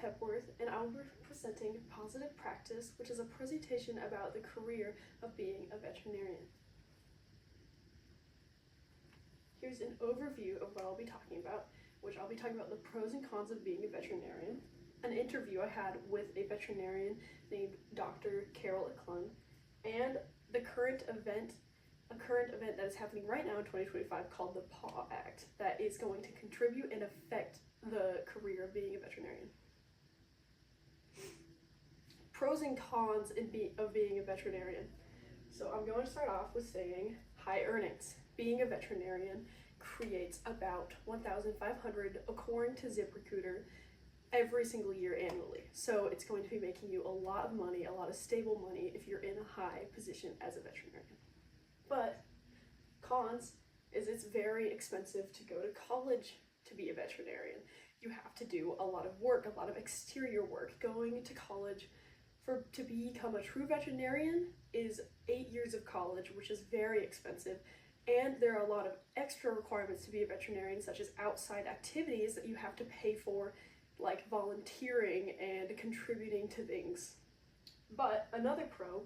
Hepworth, and I will be presenting Positive Practice, which is a presentation about the career of being a veterinarian. Here's an overview of what I'll be talking about, which I'll be talking about the pros and cons of being a veterinarian, an interview I had with a veterinarian named Dr. Carol Eklund, and a current event that is happening right now in 2025 called the PAW Act that is going to contribute and affect the career of being a veterinarian. Pros and cons of being a veterinarian. So I'm going to start off with saying high earnings. Being a veterinarian creates about $1,500 according to ZipRecruiter every single year annually. So it's going to be making you a lot of money, a lot of stable money if you're in a high position as a veterinarian. But cons is it's very expensive to go to college to be a veterinarian. You have to do a lot of work, a lot of exterior work. Going to college to become a true veterinarian is 8 years of college, which is very expensive. And there are a lot of extra requirements to be a veterinarian, such as outside activities that you have to pay for, like volunteering and contributing to things. But another pro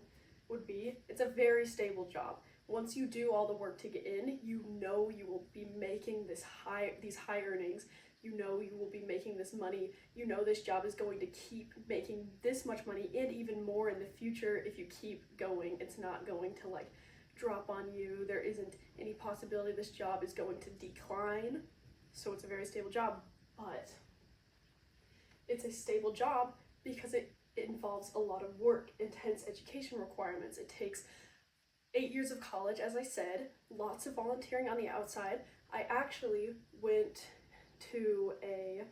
would be it's a very stable job. Once you do all the work to get in, you know you will be making these high earnings. You know you will be making this money. You know this job is going to keep making this much money and even more in the future if you keep going. It's not going to like drop on you. There isn't any possibility this job is going to decline. So it's a very stable job, but it's a stable job because it involves a lot of work, intense education requirements. It takes 8 years of college, as I said, lots of volunteering on the outside. I actually went to a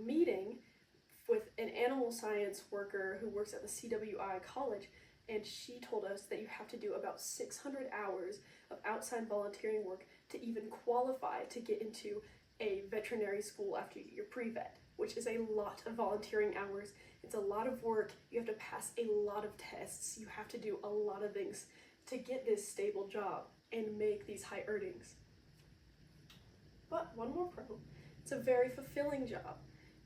meeting with an animal science worker who works at the CWI college, and she told us that you have to do about 600 hours of outside volunteering work to even qualify to get into a veterinary school after you get your pre-vet, which is a lot of volunteering hours. It's a lot of work. You have to pass a lot of tests. You have to do a lot of things to get this stable job and make these high earnings. But one more pro, it's a very fulfilling job.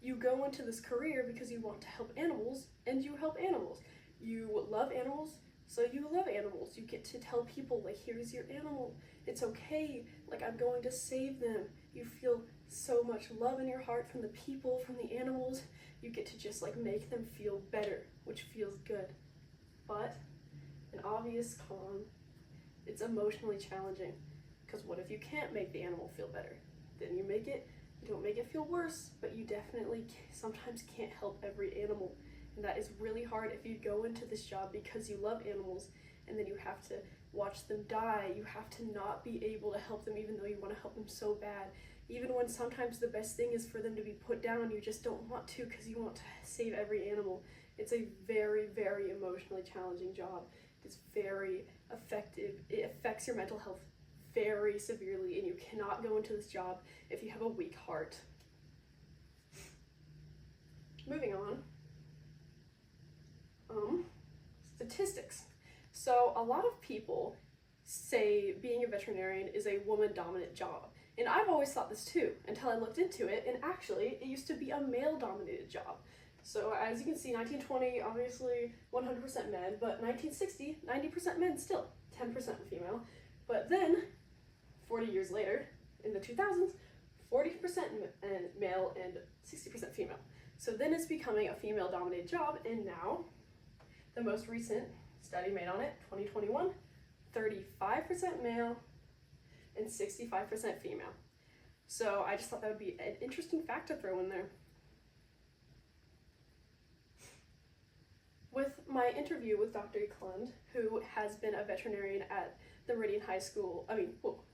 You go into this career because you want to help animals, and you help animals. You love animals, so you love animals. You get to tell people, like, here's your animal. It's okay. Like, I'm going to save them. You feel so much love in your heart from the people, from the animals. You get to just, like, make them feel better, which feels good. But an obvious con, it's emotionally challenging. Because what if you can't make the animal feel better? Then you don't make it feel worse, but you definitely sometimes can't help every animal. And that is really hard if you go into this job because you love animals and then you have to watch them die. You have to not be able to help them even though you want to help them so bad. Even when sometimes the best thing is for them to be put down, you just don't want to because you want to save every animal. It's a very, very emotionally challenging job. It's very effective. It affects your mental health very severely, and you cannot go into this job if you have a weak heart. Moving on. Statistics. So a lot of people say being a veterinarian is a woman-dominant job. And I've always thought this too, until I looked into it, and actually it used to be a male-dominated job. So as you can see, 1920, obviously 100% men, but 1960, 90% men still, 10% female. But then, 40 years later, in the 2000s, 40% male and 60% female. So then it's becoming a female-dominated job, and now, the most recent study made on it, 2021, 35% male and 65% female. So I just thought that would be an interesting fact to throw in there. With my interview with Dr. Eklund, who has been a veterinarian at the Meridian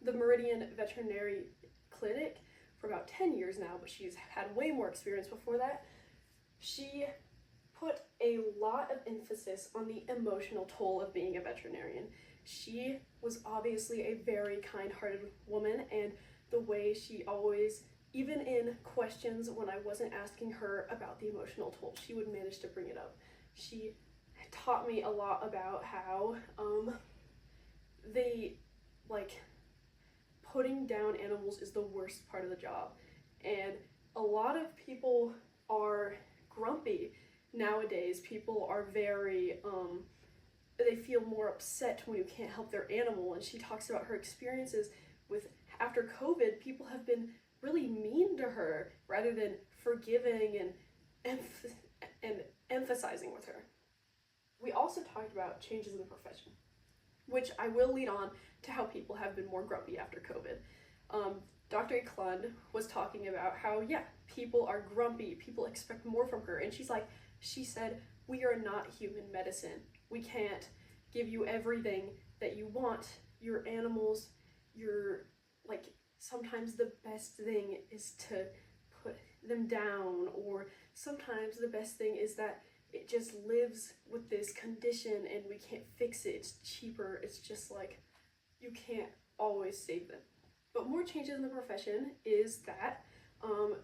the Meridian Veterinary Clinic for about 10 years now, but she's had way more experience before that, she put a lot of emphasis on the emotional toll of being a veterinarian. She was obviously a very kind-hearted woman, and the way she always, even in questions when I wasn't asking her about the emotional toll, she would manage to bring it up. She taught me a lot about how putting down animals is the worst part of the job. And a lot of people are grumpy nowadays. People are very, they feel more upset when you can't help their animal. And she talks about her experiences with, after COVID, people have been really mean to her rather than forgiving and emphasizing with her. We also talked about changes in the profession, which I will lead on to how people have been more grumpy after COVID. Dr. Klund was talking about how, yeah, people are grumpy, people expect more from her, and she said, we are not human medicine. We can't give you everything that you want. Your animals, sometimes the best thing is to put them down, or sometimes the best thing is that it just lives with this condition and we can't fix it. It's cheaper. It's just like, you can't always save them. But more changes in the profession is that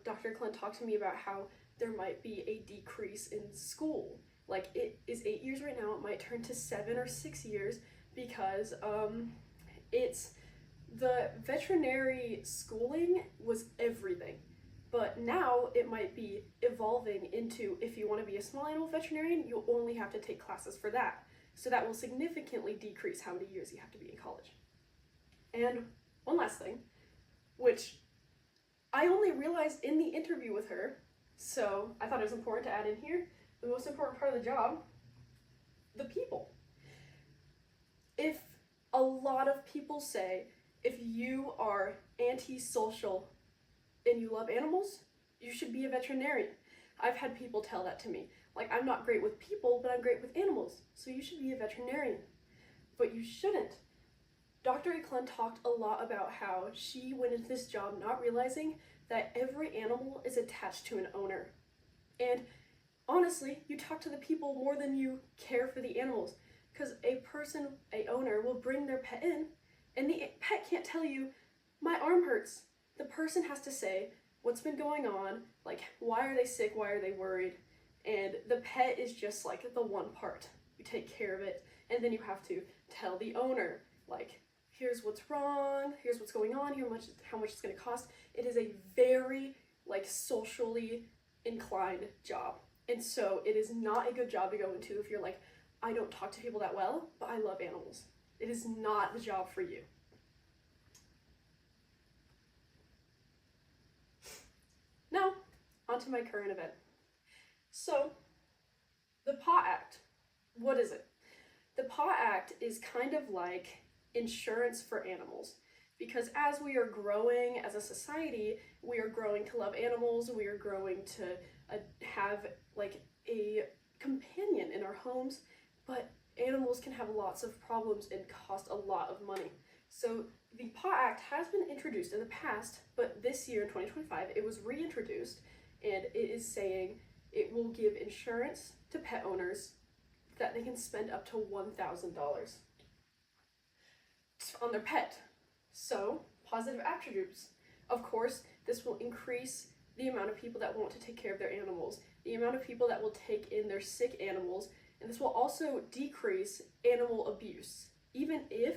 Dr. Klund talked to me about how there might be a decrease in school. Like, it is 8 years right now, it might turn to 7 or 6 years because it's the veterinary schooling was everything. But now it might be evolving into, if you want to be a small animal veterinarian, you only have to take classes for that. So that will significantly decrease how many years you have to be in college. And one last thing, which I only realized in the interview with her, so I thought it was important to add in here, the most important part of the job, the people. If a lot of people say, if you are antisocial and you love animals, you should be a veterinarian. I've had people tell that to me. Like, I'm not great with people, but I'm great with animals, so you should be a veterinarian. But you shouldn't. Dr. Klund talked a lot about how she went into this job not realizing that every animal is attached to an owner. And honestly, you talk to the people more than you care for the animals, because a owner will bring their pet in, and the pet can't tell you, my arm hurts. The person has to say what's been going on, like, why are they sick, why are they worried, and the pet is just like the one part. You take care of it, and then you have to tell the owner, like, here's what's wrong, here's what's going on, how much it's going to cost. It is a very, socially inclined job. And so it is not a good job to go into if you're like, I don't talk to people that well, but I love animals. It is not the job for you. Now, onto my current event. So, the PAW Act, what is it? The PAW Act is kind of like insurance for animals, because as we are growing as a society, we are growing to love animals, we are growing to have a companion in our homes, but animals can have lots of problems and cost a lot of money. So the PAW Act has been introduced in the past, but this year in 2025 it was reintroduced, and it is saying it will give insurance to pet owners that they can spend up to $1,000 on their pet. So, positive attributes. Of course, this will increase the amount of people that want to take care of their animals, the amount of people that will take in their sick animals, and this will also decrease animal abuse. Even if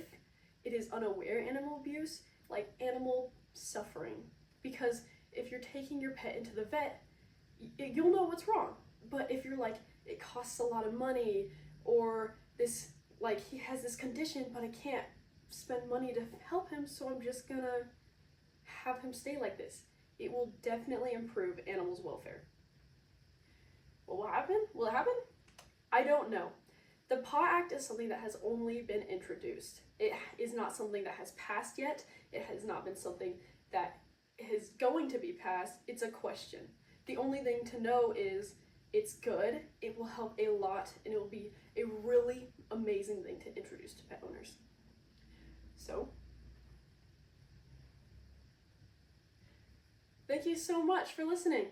it is unaware animal abuse, like animal suffering. Because if you're taking your pet into the vet, you'll know what's wrong. But if you're like, it costs a lot of money, or this, he has this condition, but I can't spend money to help him, so I'm just gonna have him stay like this. It will definitely improve animals' welfare. What will happen? Will it happen? I don't know. The PAW Act is something that has only been introduced. It is not something that has passed yet. It has not been something that is going to be passed. It's a question. The only thing to know is it's good, it will help a lot, and it will be a really amazing thing to introduce to pet owners. So, thank you so much for listening.